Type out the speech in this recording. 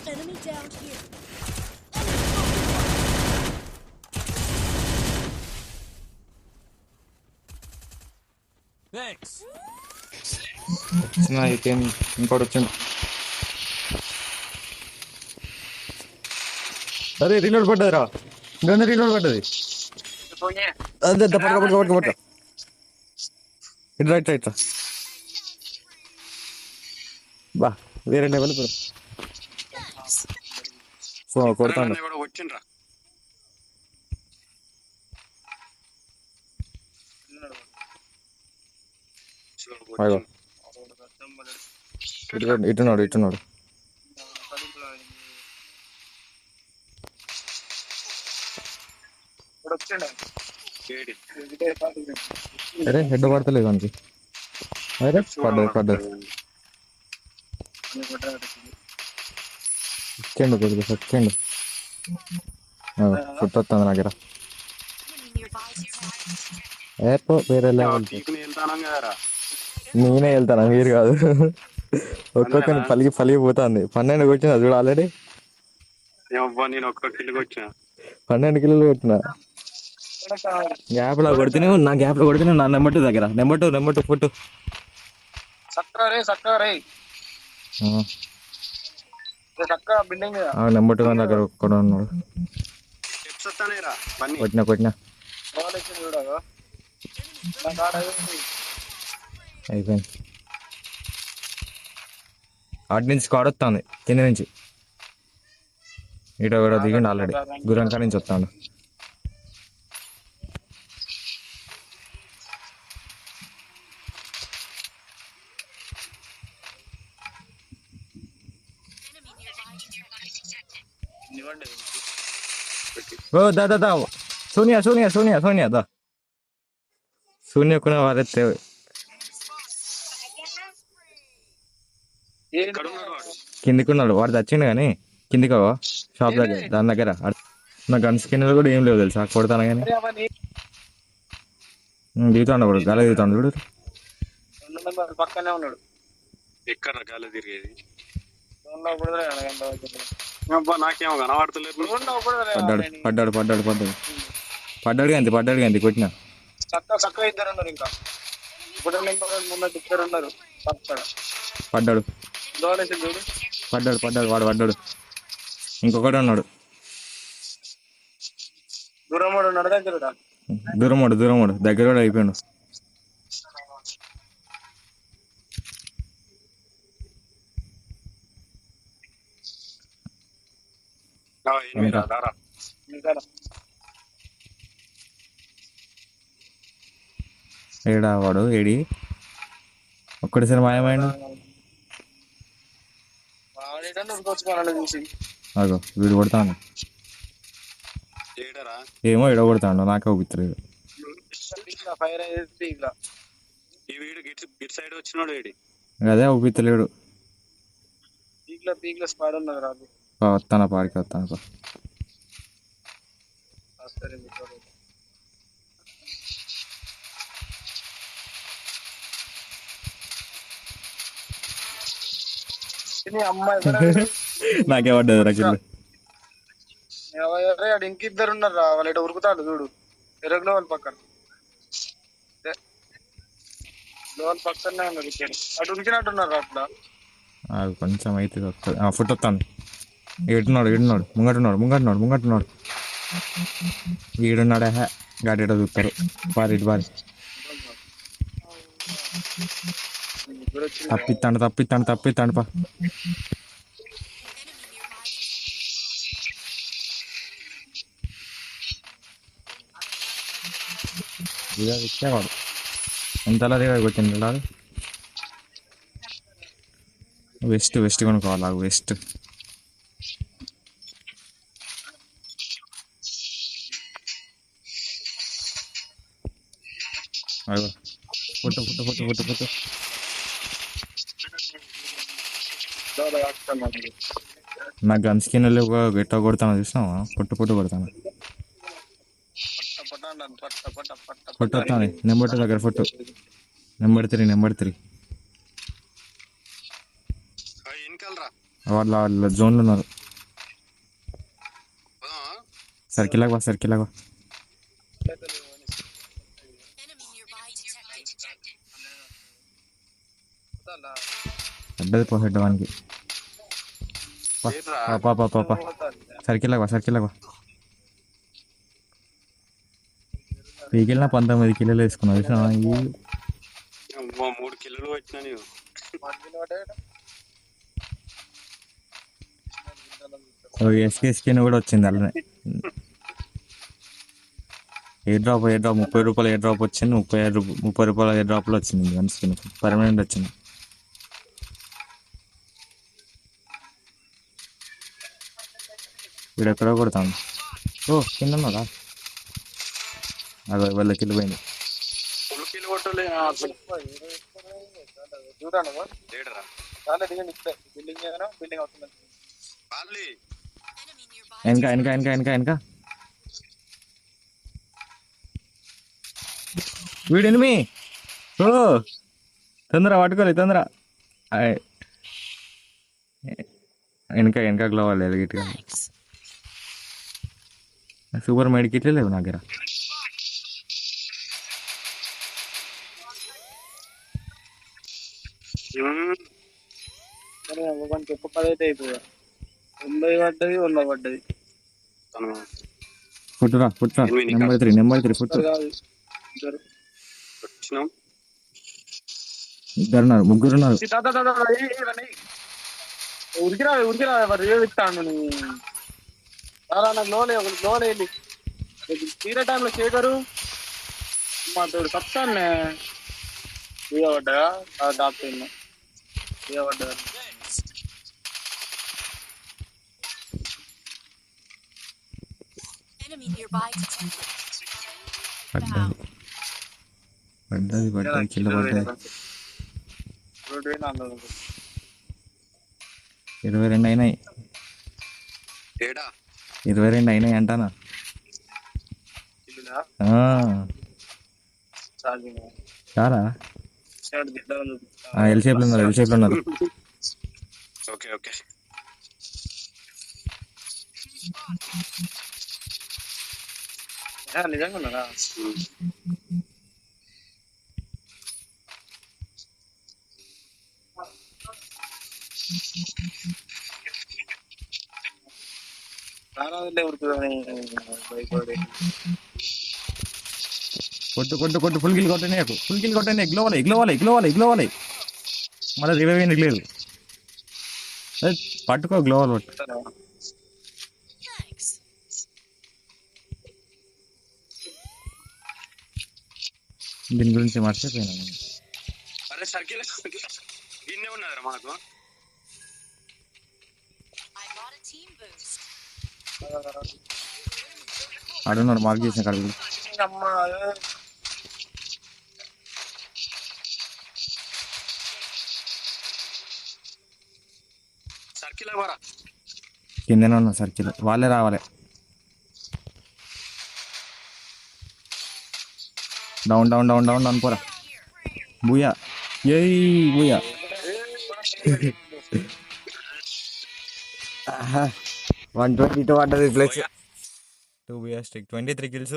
Enemy down here. Thanks. ఇంకోటి వచ్చింది. అరే రీలోడ్ పడ్డది రా, గంద రీలోడ్ పడ్డది. అదే పట్టుకో ఇటు రైట్ రైట్ రా. బా వేరే లెవెల్ కొడతాను. వచ్చిండ్రా ఇటున్నాడు. అరే హెడ్ పడతలేదు మనకి. అరే పడ్డది సెకండ్ కొద్దిగా సెకండ్ ఫుట్ వస్తుంది నా దగ్గర. వేరే లెవెల్. నేనే వెళ్తాను, మీరు కాదు. ఒక్కొక్కరిని పలిగిపోతుంది. 12 కొట్టిన చూడు ఆల్రెడీ. నేను ఒక్క కిల్లుకి వచ్చా, 12 కిలోలు కొట్టిన. గ్యాప్ లో కొడితేనే నా నెంబర్ 2 దగ్గర. నెంబర్ టూ ఫుట్ నెంబర్ 2 దగ్గర ఒక్కడ ఉన్నాడు. కొట్టినా అయిపోయింది. అటు నుంచి స్క్వాడ్ వస్తుంది, కింద నుంచి. ఇటు కూడా దిగిండు ఆల్రెడీ, గురంకా నుంచి వస్తాడు. ఓ దా సోనియా దా శూన్యకున్న వారైతే కిందికున్నాడు. వాడు తెచ్చిండు కానీ కిందికి షాప్ దగ్గర, దాని దగ్గర. నా గన్ స్కిన్ కూడా ఏం లేవు తెలుసా, కొడతాను కానీ. దిగుతాడు వాడు, గాలి దిగుతాడు చూడు. పక్కనే ఉన్నాడు. ఎక్కడ గాలి తిరిగేది నాకేమో కనబడతలేదు. పడ్డాడు కానీ కొట్టిన. చక్కగా ఇద్దరు ఉన్నారు, ఇంకా ఇద్దరు ఉన్నారు. పడ్డాడు వాడు పడ్డాడు. ఇంకొకటి ఉన్నాడు, దూరమోడు దగ్గర కూడా అయిపోయాడు. ఏడా వాడు ఏడి ఒక్కడిసారి మాయమైండు. అగో వీడు కొడతాను. ఏమో ఎడ కొడతాడు, నాకే ఊపిత్తలేదు. అదే ఊపిత్తలేడు. వస్తాను పాడికి వస్తాను. నాకే పడ్డది రకిల్. ఇంకిద్దరు ఉన్నారు, వాళ్ళు ఇటు ఉరుకుతాడు చూడు. ఎరగులో వాళ్ళ పక్కన పక్కనే ఉన్నారు. అటు ఉరికినట్టున్నారు అట్లా. కొంచెం అయితే ఫుట్ వస్తాను. ఈడున్నాడు ముంగట్టున్నాడు. ఈడున్నాడా గాడి చూస్తారు. బారి తప్పిస్తాడు పా. ఇచ్చేవాడు ఎంతలా దిగా కొట్టింది. వెస్ట్ కొనుక్కోవాలి. వెస్ట్ అయ్యో పుట్టు పుట్టు పుట్టు పుట్టు పుట్టు. నా గన్ స్కిన్ ఎట్లా కొడతాను చూసినావా? పుట్టు పుట్టు కొడతాను. ఫుట్ వస్తాను. నెంబర్ 2 దగ్గర ఫుట్. నెంబర్ 3 వాళ్ళ జోన్లో ఉన్నారు. సర్కిల్ బా సర్కిల్ బా. Enemy nearby detected. అడ్డది పో హెడ్ వానికి. పాపా సర్కిల్ బా సర్కిల్ బా. పీకిల్ 19 కిలోలు వేసుకున్నా చూసినావా? 3 కిలోలు వచ్చినా నీవు. ఎస్కే స్కిన్ కూడా వచ్చింది అలానే. ఎయిర్ డ్రాప్ 30 రూపాయలు ఎయిర్ డ్రాప్ వచ్చింది. 30 రూపాయల ఎయిర్ డ్రాప్లో వచ్చింది గన్ స్కిన్ పర్మనెంట్ వచ్చింది. వీడు ఎక్కడో కొడతాను. ఓ కింద ఉన్నారా? అదే వాళ్ళ కిలో పోయింది. 3 కిలో కొట్టలే బిల్డింగ్ అవుతుంది. వెనక వీడు ఎనిమి. ఓ తొందర పట్టుకోలే తొందర. వెనక గ్లోవాలి ఎలిగిట్గా. సూపర్ మెడికిట్లే లేవు నా దగ్గర. చెప్పు 10 అయితే అయిపోయా. 90 పడ్డది 100 పడ్డది. పుట్టురా నెంబర్ 3 పుట్టు. ముగ్గురు ఉన్నారు. ఉరికిరా ఇస్తాను. నాకు లోలే తీరే టైంలో శేఖరు మా తోడు చెప్తాను. పడ్డా డాక్టర్ పడ్డా. Enemy nearby detected. పడ్డది కింద పడ్డది. 22 అయినాయి. 22 అయినాయి అంటానా. చాలా ఎల్ షేప్ లో ఉన్నారు. Okay okay. నిజంగా ఉన్నారా? కొట్టు ఫుల్ కిల్ కొట్టనే గ్లోవాలి. మళ్ళీ రివైవ్ అయింది లేదు. పట్టుకో గ్లోవల్ పట్టు. Thanks. దీని గురించి మర్చిపోయినా. అరే సర్కిల్ గిన్నె ఉన్నదిరా మనకు. I got a team boost. ఆడున్నాడు మార్క్ చేసిన కడుగు. సర్కిల్ అవరా కిందనే ఉన్న సర్కిల్ వాళ్ళే రావాలి. డౌన్ అనుకోరా. బూయా 122 పడ్డది. Plus 2 BS 23 kills.